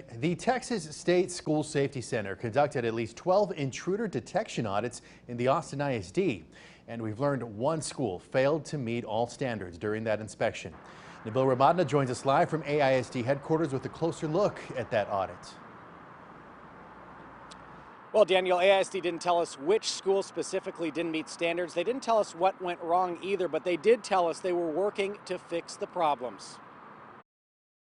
break. The Texas State School Safety Center conducted at least 12 intruder detection audits in the Austin ISD. And we've learned one school failed to meet all standards during that inspection. Nabil Ramadna joins us live from AISD headquarters with a closer look at that audit. Well, Daniel, AISD didn't tell us which school specifically didn't meet standards. They didn't tell us what went wrong either, but they did tell us they were working to fix the problems.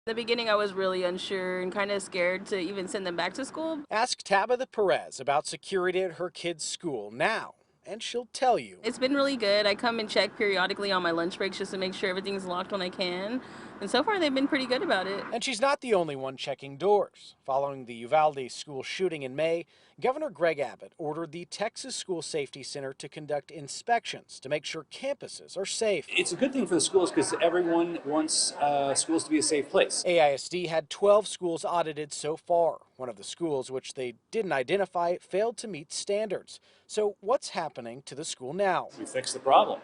In the beginning, I was really unsure and kind of scared to even send them back to school. Ask Tabitha Perez about security at her kid's school now, and she'll tell you. It's been really good. I come and check periodically on my lunch breaks just to make sure everything's locked when I can. And so far, they've been pretty good about it. And she's not the only one checking doors. Following the Uvalde school shooting in May, Governor Greg Abbott ordered the Texas School Safety Center to conduct inspections to make sure campuses are safe. It's a good thing for the schools because everyone wants schools to be a safe place. AISD had 12 schools audited so far. One of the schools, which they didn't identify, failed to meet standards. So what's happening to the school now? We fixed the problem.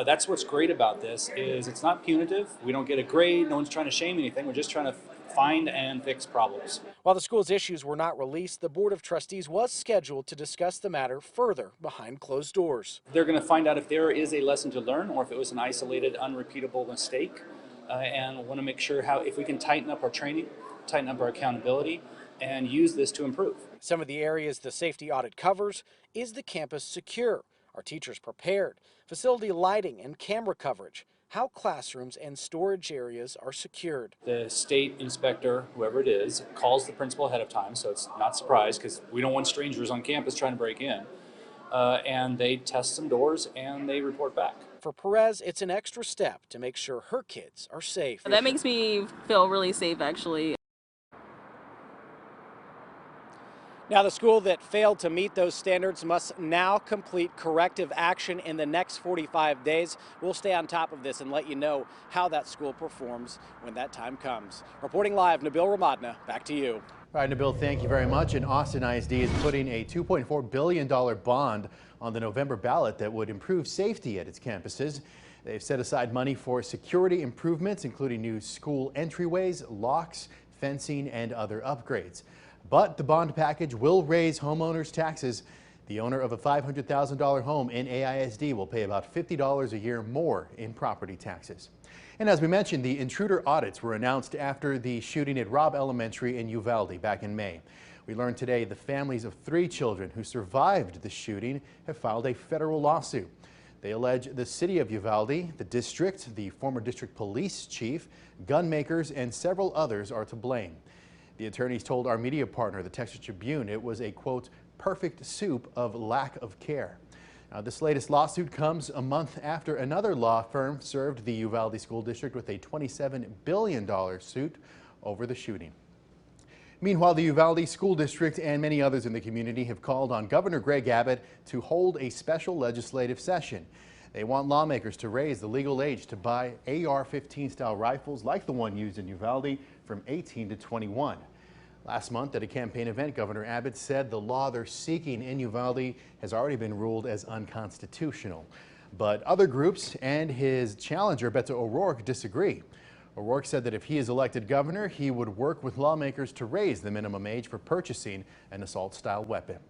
That's what's great about this is it's not punitive. We don't get a grade. No one's trying to shame anything. We're just trying to find and fix problems. While the school's issues were not released, the Board of Trustees was scheduled to discuss the matter further behind closed doors. They're going to find out if there is a lesson to learn or if it was an isolated, unrepeatable mistake, and want to make sure if we can tighten up our training, tighten up our accountability, and use this to improve. Some of the areas the safety audit covers: is the campus secure? Are teachers prepared? Facility lighting and camera coverage? How classrooms and storage areas are secured? The state inspector, whoever it is, calls the principal ahead of time, so it's not a surprise because we don't want strangers on campus trying to break in. And they test some doors and they report back. For Perez, it's an extra step to make sure her kids are safe. That makes me feel really safe, actually. Now, the school that failed to meet those standards must now complete corrective action in the next 45 days. We'll stay on top of this and let you know how that school performs when that time comes. Reporting live, Nabil Ramadna, back to you. All right, Nabil, thank you very much. And Austin ISD is putting a $2.4 billion bond on the November ballot that would improve safety at its campuses. They've set aside money for security improvements, including new school entryways, locks, fencing, and other upgrades. But the bond package will raise homeowners' taxes. The owner of a $500,000 home in AISD will pay about $50 a year more in property taxes. And as we mentioned, the intruder audits were announced after the shooting at Robb Elementary in Uvalde back in May. We learned today the families of 3 children who survived the shooting have filed a federal lawsuit. They allege the city of Uvalde, the district, the former district police chief, gun makers, and several others are to blame. The attorneys told our media partner, the Texas Tribune, it was a, quote, perfect soup of lack of care. Now, this latest lawsuit comes a month after another law firm served the Uvalde School District with a $27 billion suit over the shooting. Meanwhile, the Uvalde School District and many others in the community have called on Governor Greg Abbott to hold a special legislative session. They want lawmakers to raise the legal age to buy AR-15 style rifles like the one used in Uvalde from 18 to 21. Last month at a campaign event, Governor Abbott said the law they're seeking in Uvalde has already been ruled as unconstitutional. But other groups and his challenger, Beto O'Rourke, disagree. O'Rourke said that if he is elected governor, he would work with lawmakers to raise the minimum age for purchasing an assault-style weapon.